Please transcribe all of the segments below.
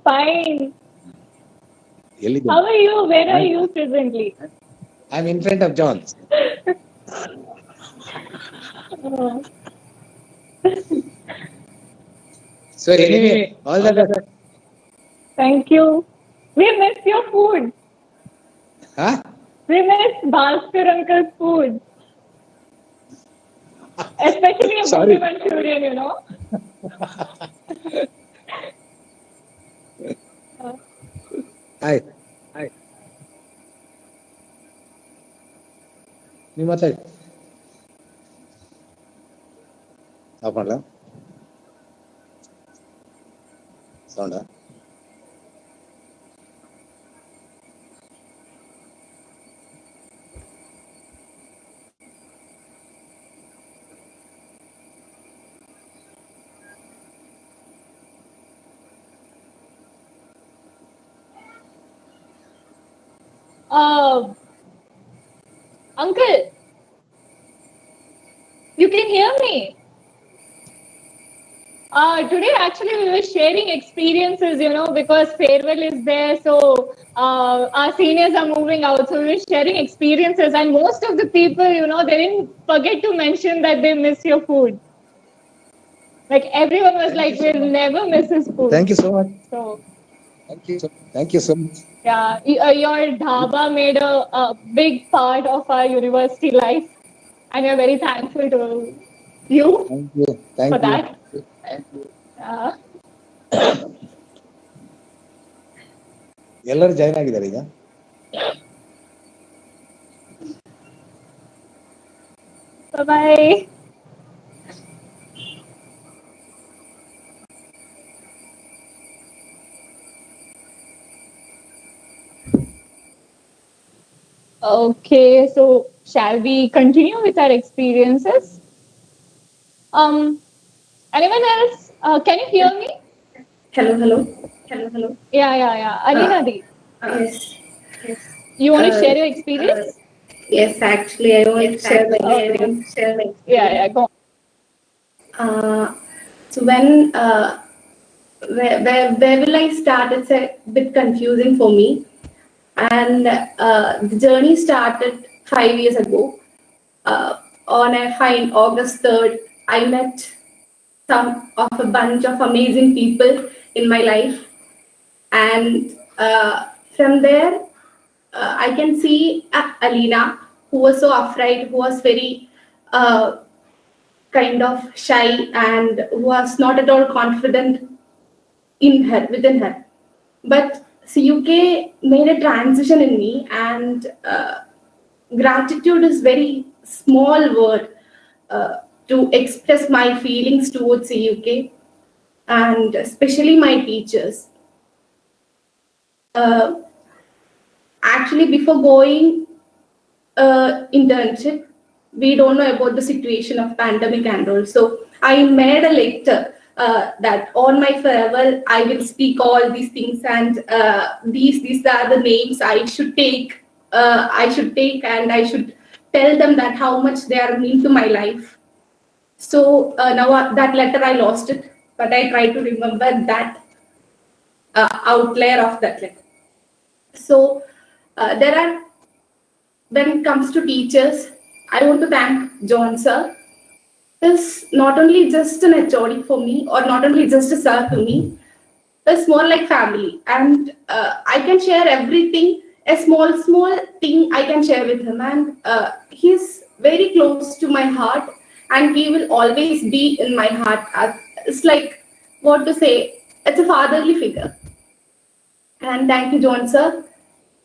fine. How are you? Where are you presently? I'm in front of John. So anyway, all the best. Thank you. We miss your food. Huh? We miss Bhaskar uncle's food. Especially a Sorry. gobi Manchurian, you know. Hi. ನೀವು ಮಾತಾಡಿ of ಮಾಡಲ ಸೌಂಡ Uncle, you can hear me? Today, actually, we were sharing experiences, you know, because farewell is there. So, our seniors are moving out. So, we were sharing experiences. And most of the people, you know, they didn't forget to mention that they miss your food. Like, everyone was like, we'll never miss his food. Thank you so much. So, Thank you so much. yeah, your dhaba made a big part of our university life. And we're very thankful to you Thank for you. that. ಎಲ್ಲರೂ join ಆಗಿದ್ದಾರೆ ಈಗ Bye. Okay, so shall we continue with our experiences? Anyone else? Can you hear me? Hello. Yeah. Alina Di. Yes. You want to share your experience? Yes, actually, I want to share my experience. Yeah, go on. So when, where will I start? It's a bit confusing for me. And the journey started 5 years ago. On a fine August 3rd, I met a bunch of amazing people in my life. And from there, I can see Alina, who was so afraid, who was very kind of shy and was not at all confident within her. But CUK made a transition in me, and gratitude is very small word to express my feelings towards CUK, and especially my teachers. Actually, before going internship, we don't know about the situation of pandemic and all. So I made a letter that on my farewell, I will speak all these things, and these are the names I should take. And I should tell them that how much they are mean to my life. So now that letter I lost it, but I try to remember that outlier of that letter. So when it comes to teachers, I want to thank John sir. Is not only just an HOD for me, or not only just a sir to me, it's more like family. And I can share everything, a small thing I can share with him. And he's very close to my heart, and he will always be in my heart. It's like, what to say, it's a fatherly figure. And thank you, John sir.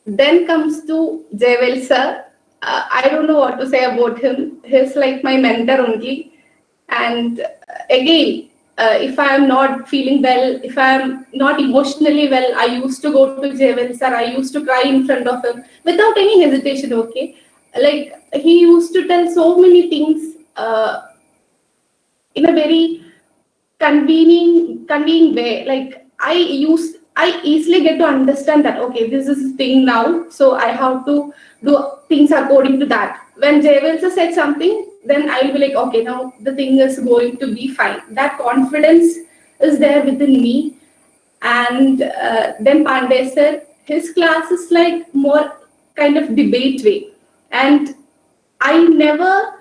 Then comes to Jayvel sir. I don't know what to say about him. He's like my mentor only. And again, if I am not feeling well, if I am not emotionally well, I used to go to Jayvel sir. I used to cry in front of him without any hesitation. Okay, like he used to tell so many things in a very convenient way. Like I easily get to understand that, okay, this is a thing now, so I have to do things according to that. When Jayvel sir said something, then I will be like, okay, now the thing is going to be fine. That confidence is there within me. And then Pandey sir, his class is like more kind of debate way. And I never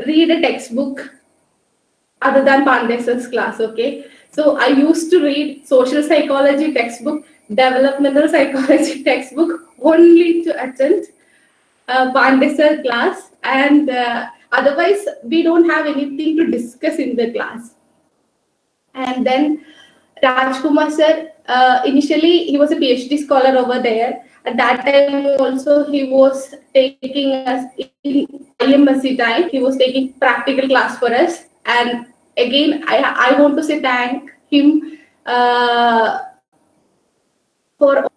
read a textbook other than Pandey sir's class, okay? So I used to read social psychology textbook, developmental psychology textbook only to attend Pandey sir class, and otherwise we don't have anything to discuss in the class. And then Rajkumar sir, initially he was a PhD scholar over there. At that time also he was taking us in IMSC time. He was taking practical class for us. And again, I want to say thank him for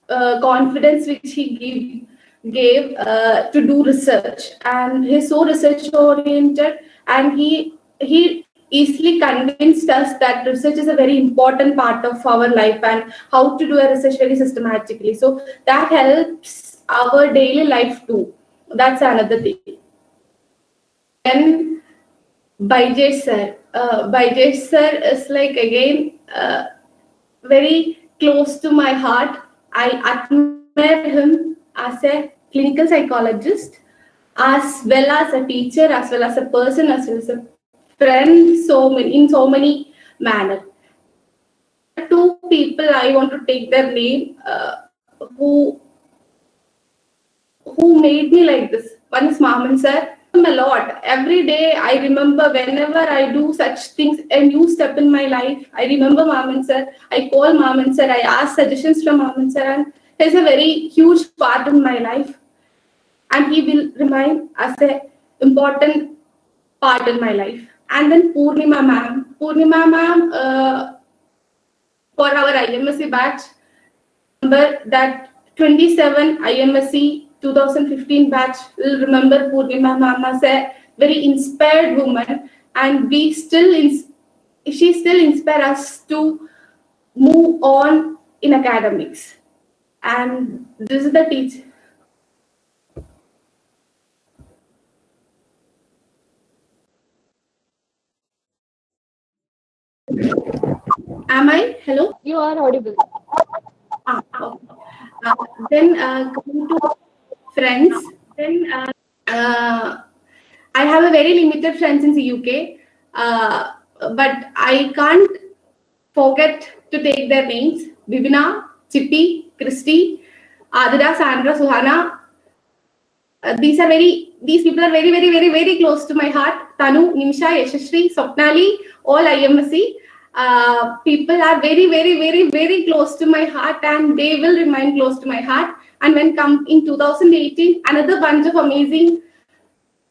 confidence which he gave to do research. And he's so research oriented, and he easily convinced us that research is a very important part of our life and how to do a research very systematically. So that helps our daily life too. That's another thing. Then Byjay sir. Byjay sir is like again very close to my heart. I admire him as a clinical psychologist, as well as a teacher, as well as a person, as well as a friend, in so many manner. Two people I want to take their name who made me like this. One is Maman sir. A lot. Every day I remember whenever I do such things, a new step in my life, I remember Maman sir. I call Maman sir. I ask suggestions from Maman sir, and he's a very huge part in my life. And he will remain as a important part in my life. And then Purnima ma'am. Purnima ma'am, for our IMSC batch, remember that 27 IMSC 2015 batch will remember Purnima ma'am as a very inspired woman, and she still inspires us to move on in academics. And this is the teacher. Am I? Hello? You are audible. Okay. Then coming to friends, then I have a very limited friends in the UK, but I can't forget to take their names: Vivina, Chippy, Christy, Adira, Sandra, Suhana. These people are very, very, very, very close to my heart. Tanu, Nimsha, Yashashri, Swapnali, all IMSC. People are very, very, very, very close to my heart, and they will remain close to my heart. And when come in 2018, another bunch of amazing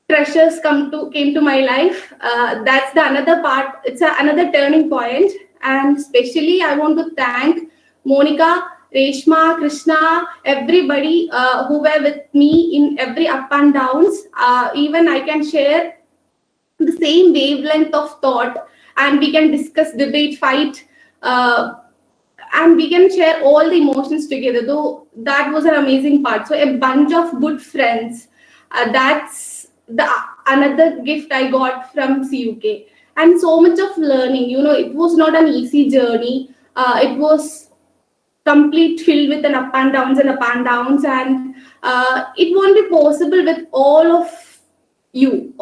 treasures came to my life. That's the another part. It's another turning point. And especially I want to thank Monica, Reshma, Krishna, everybody who were with me in every up and downs. Even I can share the same wavelength of thought, and we can discuss, debate, fight, and we can share all the emotions together. Though that was an amazing part. So a bunch of good friends. That's the another gift I got from CUK. And so much of learning. It was not an easy journey. It was complete filled with an up and downs, and it won't be possible with all of you,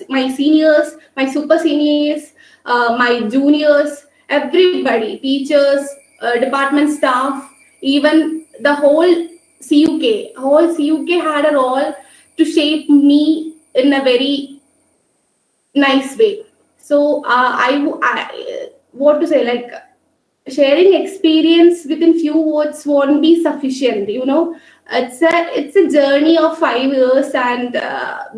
my seniors, my super seniors, my juniors, everybody, teachers, department staff, even the whole CUK. Whole CUK had a role to shape me in a very nice way. So I what to say, like, sharing experience within few words won't be sufficient. It's a journey of 5 years, and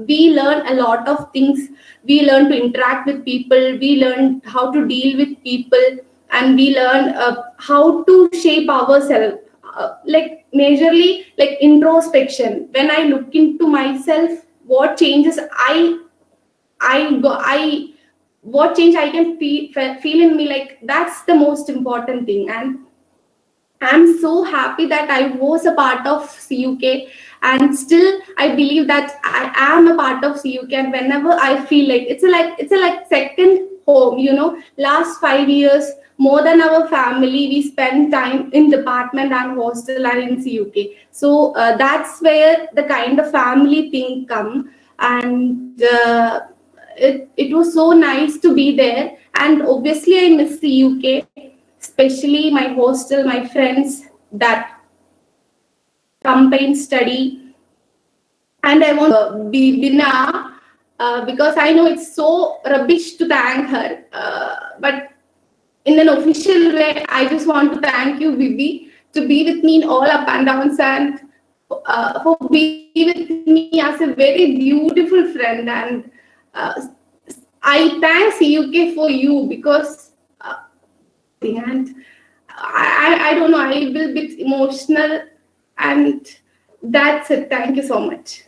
we learn a lot of things. We learn to interact with people, we learn how to deal with people, and we learn how to shape ourselves, like majorly like introspection. When I look into myself, what changes what change I can feel in me, like that's the most important thing. And I'm so happy that I was a part of CUK, and still I believe that I am a part of CUK. And whenever I feel like it's a second home. Last 5 years, more than our family, we spend time in department and hostel and in CUK. So that's where the kind of family thing come. And it was so nice to be there. And obviously, I miss the UK, especially my hostel, my friends, that campaign study. And I want Bina because I know it's so rubbish to thank her. But in an official way, I just want to thank you, Bibi, to be with me in all up and downs and for being with me as a very beautiful friend. And I thank CUK for you because, and I don't know, I will be emotional, and that's it. Thank you so much.